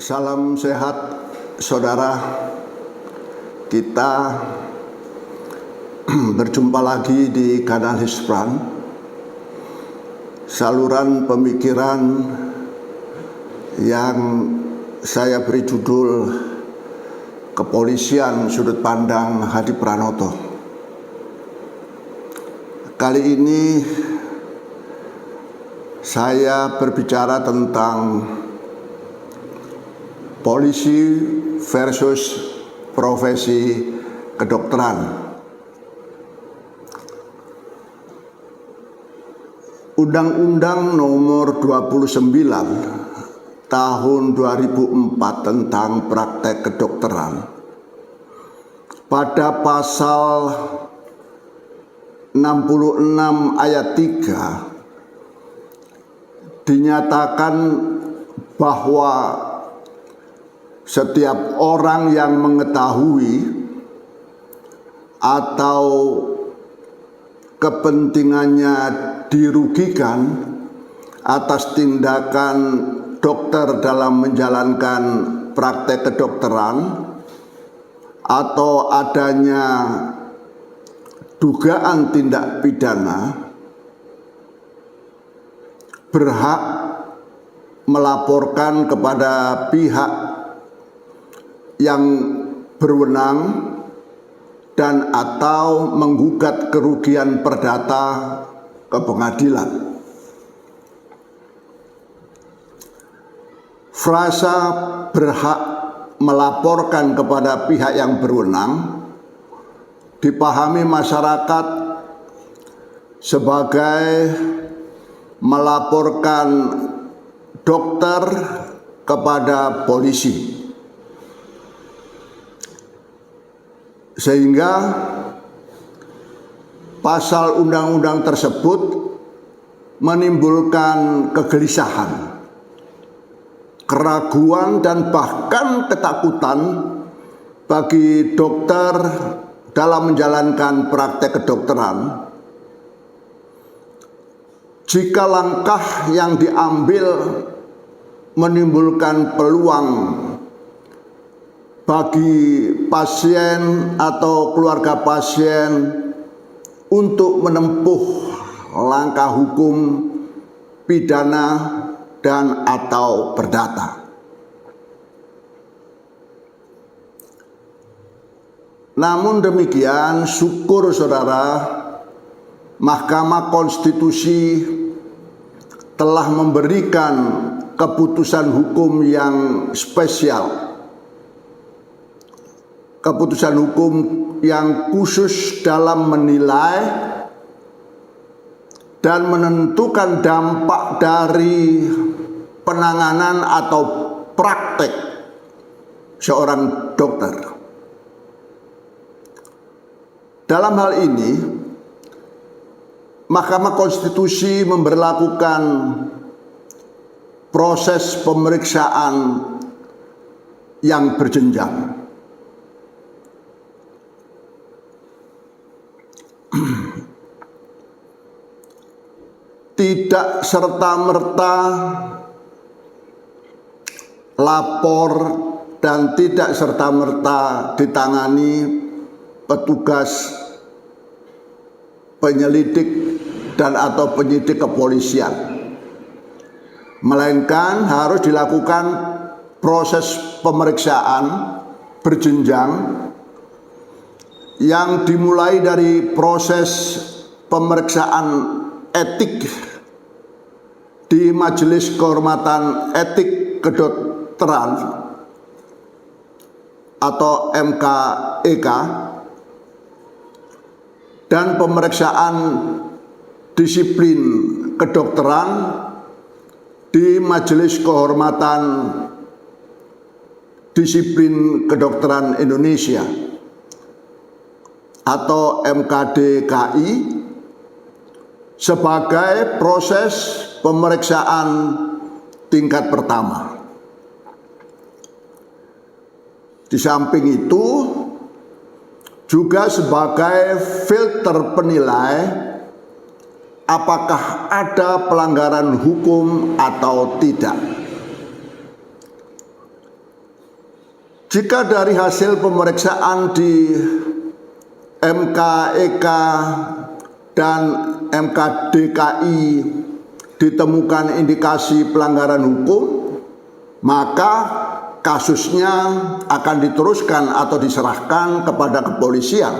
Salam sehat saudara. Kita berjumpa lagi di kanal Hispran, saluran pemikiran yang saya beri judul Kepolisian Sudut Pandang Hadi Pranoto. Kali ini saya berbicara tentang polisi versus profesi kedokteran. Undang-Undang Nomor 29 Tahun 2004 tentang praktek kedokteran pada pasal 66 ayat 3 dinyatakan bahwa setiap orang yang mengetahui atau kepentingannya dirugikan atas tindakan dokter dalam menjalankan praktek kedokteran atau adanya dugaan tindak pidana berhak melaporkan kepada pihak yang berwenang dan atau menggugat kerugian perdata ke pengadilan. Frasa berhak melaporkan kepada pihak yang berwenang dipahami masyarakat sebagai melaporkan dokter kepada polisi, sehingga pasal undang-undang tersebut menimbulkan kegelisahan, keraguan, dan bahkan ketakutan bagi dokter dalam menjalankan praktek kedokteran jika langkah yang diambil menimbulkan peluang bagi pasien atau keluarga pasien untuk menempuh langkah hukum pidana dan atau perdata. Namun demikian, syukur saudara, Mahkamah Konstitusi telah memberikan keputusan hukum yang spesial, keputusan hukum yang khusus dalam menilai dan menentukan dampak dari penanganan atau praktek seorang dokter. Dalam hal ini, Mahkamah Konstitusi memberlakukan proses pemeriksaan yang berjenjang. Tidak serta-merta lapor dan tidak serta-merta ditangani petugas penyelidik dan atau penyidik kepolisian, melainkan harus dilakukan proses pemeriksaan berjenjang yang dimulai dari proses pemeriksaan etik di Majelis Kehormatan Etik Kedokteran atau MKEK dan pemeriksaan disiplin kedokteran di Majelis Kehormatan Disiplin Kedokteran Indonesia atau MKDKI sebagai proses pemeriksaan tingkat pertama. Di samping itu juga sebagai filter penilai apakah ada pelanggaran hukum atau tidak. Jika dari hasil pemeriksaan di MKEK dan MKDKI ditemukan indikasi pelanggaran hukum, maka kasusnya akan diteruskan atau diserahkan kepada kepolisian.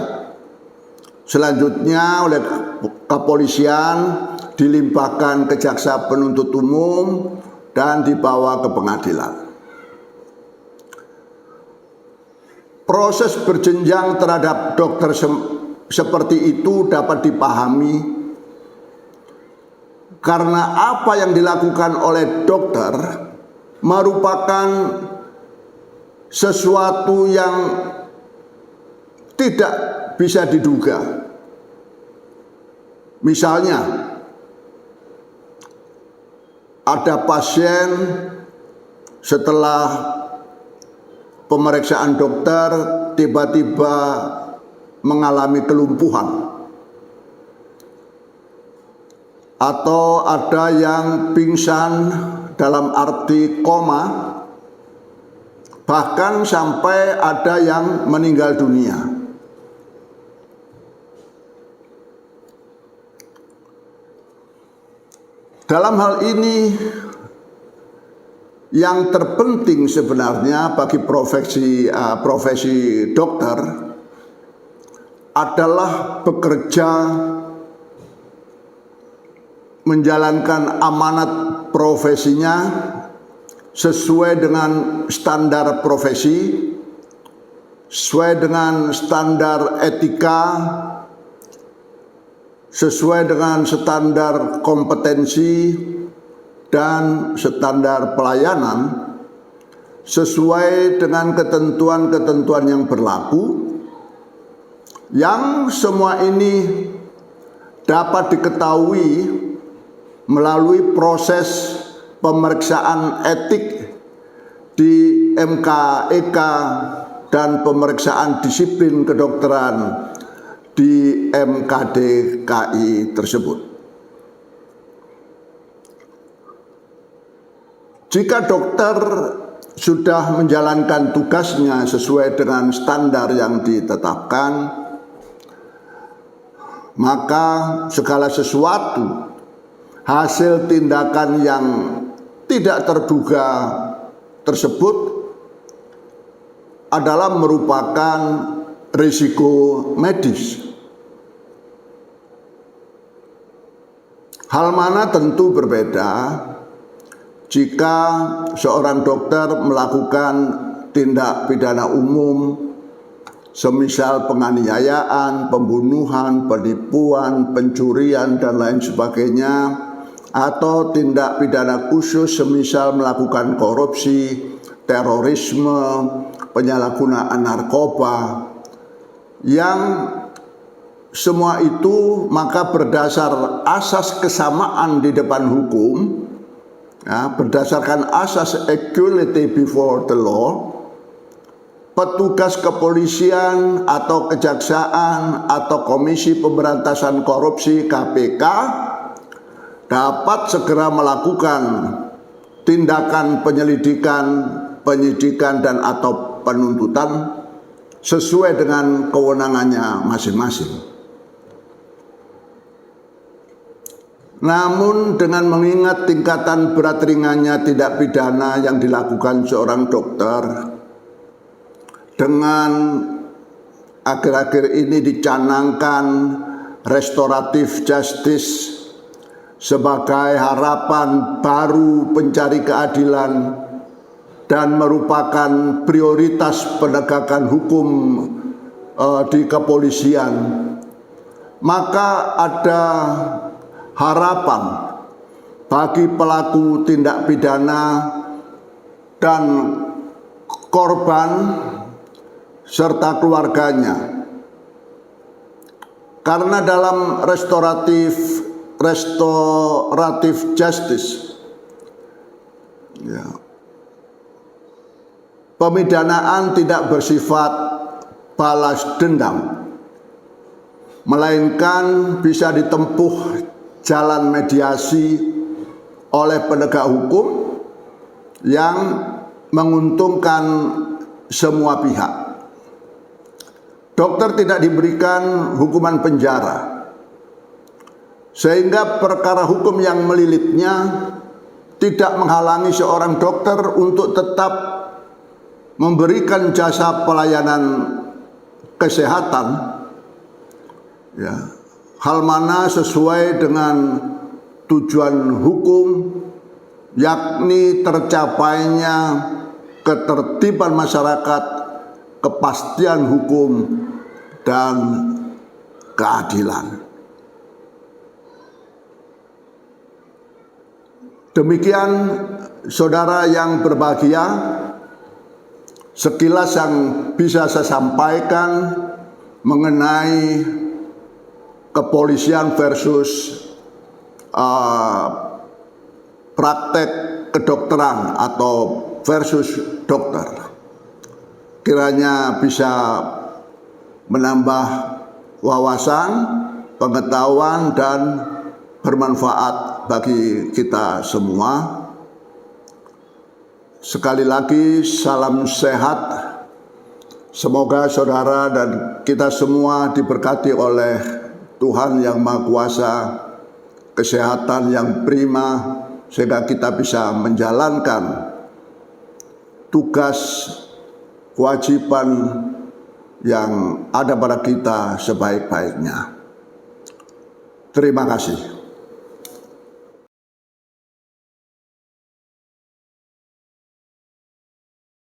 Selanjutnya oleh kepolisian dilimpahkan ke jaksa penuntut umum dan dibawa ke pengadilan. Proses berjenjang terhadap dokter seperti itu dapat dipahami karena apa yang dilakukan oleh dokter merupakan sesuatu yang tidak bisa diduga. Misalnya, ada pasien setelah pemeriksaan dokter tiba-tiba mengalami kelumpuhan, atau ada yang pingsan dalam arti koma, bahkan sampai ada yang meninggal dunia. Dalam hal ini, yang terpenting sebenarnya bagi profesi dokter adalah bekerja menjalankan amanat profesinya sesuai dengan standar profesi, sesuai dengan standar etika, sesuai dengan standar kompetensi dan standar pelayanan, sesuai dengan ketentuan-ketentuan yang berlaku, yang semua ini dapat diketahui melalui proses pemeriksaan etik di MKEK dan pemeriksaan disiplin kedokteran di MKDKI tersebut. Jika dokter sudah menjalankan tugasnya sesuai dengan standar yang ditetapkan, maka segala sesuatu hasil tindakan yang tidak terduga tersebut adalah merupakan risiko medis. Hal mana tentu berbeda jika seorang dokter melakukan tindak pidana umum, semisal penganiayaan, pembunuhan, penipuan, pencurian, dan lain sebagainya, atau tindak pidana khusus semisal melakukan korupsi, terorisme, penyalahgunaan narkoba, yang semua itu maka berdasar asas kesamaan di depan hukum, ya, berdasarkan asas equality before the law, petugas kepolisian atau kejaksaan atau Komisi Pemberantasan Korupsi KPK dapat segera melakukan tindakan penyelidikan, penyidikan, dan atau penuntutan sesuai dengan kewenangannya masing-masing. Namun dengan mengingat tingkatan berat ringannya tindak pidana yang dilakukan seorang dokter, dengan akhir-akhir ini dicanangkan restoratif justice sebagai harapan baru pencari keadilan dan merupakan prioritas penegakan hukum di kepolisian, maka ada harapan bagi pelaku tindak pidana dan korban serta keluarganya, karena dalam restoratif justice, ya, pemidanaan tidak bersifat balas dendam, melainkan bisa ditempuh jalan mediasi oleh penegak hukum yang menguntungkan semua pihak. Dokter tidak diberikan hukuman penjara, sehingga perkara hukum yang melilitnya tidak menghalangi seorang dokter untuk tetap memberikan jasa pelayanan kesehatan, ya, hal mana sesuai dengan tujuan hukum, yakni tercapainya ketertiban masyarakat, kepastian hukum, dan keadilan. Demikian saudara yang berbahagia, sekilas yang bisa saya sampaikan mengenai kepolisian versus praktek kedokteran atau versus dokter. Kiranya bisa menambah wawasan, pengetahuan, dan bermanfaat bagi kita semua. Sekali lagi salam sehat. Semoga saudara dan kita semua diberkati oleh Tuhan yang Maha Kuasa, kesehatan yang prima, sehingga kita bisa menjalankan tugas kewajiban yang ada pada kita sebaik-baiknya. Terima kasih.